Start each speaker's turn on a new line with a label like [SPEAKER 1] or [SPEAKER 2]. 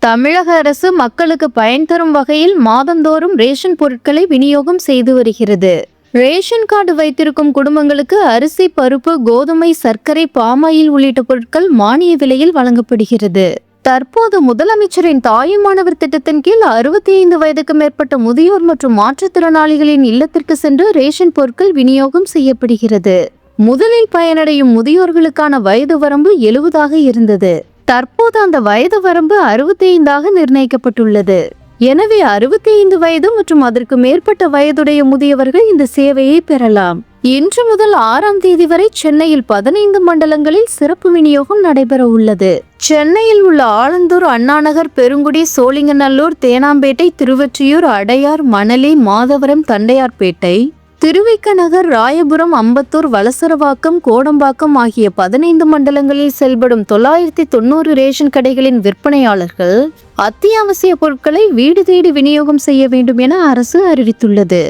[SPEAKER 1] தமிழக அரசு மக்களுக்கு பயன் தரும் வகையில் மாதந்தோறும் ரேஷன் பொருட்களை விநியோகம் செய்து வருகிறது. ரேஷன் கார்டு வைத்திருக்கும் குடும்பங்களுக்கு அரிசி, பருப்பு, கோதுமை, சர்க்கரை, பாமாயில் உள்ளிட்ட பொருட்கள் மானிய விலையில் வழங்கப்படுகிறது. தற்போது முதலமைச்சரின் தாயுமானவர் திட்டத்தின் கீழ் 65 வயதுக்கு மேற்பட்ட முதியோர் மற்றும் மாற்றுத்திறனாளிகளின் இல்லத்திற்கு சென்று ரேஷன் பொருட்கள் விநியோகம் செய்யப்படுகிறது. முதலில் பயனடையும் முதியோர்களுக்கான வயது வரம்பு 70ஆக இருந்தது. தற்போது அந்த வயது வரம்பு 65ஆக நிர்ணயிக்கப்பட்டுள்ளது. எனவே 65 வயது மற்றும் அதற்கு மேற்பட்ட வயதுடைய முதியவர்கள் இந்த சேவையை பெறலாம். இன்று முதல் 6ஆம் தேதி வரை சென்னையில் 15 மண்டலங்களில் சிறப்பு விநியோகம் நடைபெற உள்ளது. சென்னையில் உள்ள ஆலந்தூர், அண்ணாநகர், பெருங்குடி, சோழிங்கநல்லூர், தேனாம்பேட்டை, திருவொற்றியூர், அடையார், மணலி, மாதவரம், தண்டையார்பேட்டை, திருவிக நகர், ராயபுரம், அம்பத்தூர், வலசரவாக்கம், கோடம்பாக்கம் ஆகிய 15 மண்டலங்களில் செயல்படும் 990 ரேஷன் கடைகளின் விற்பனையாளர்கள் அத்தியாவசிய பொருட்களை வீடு தேடி விநியோகம் செய்ய வேண்டும் என அரசு அறிவித்துள்ளது.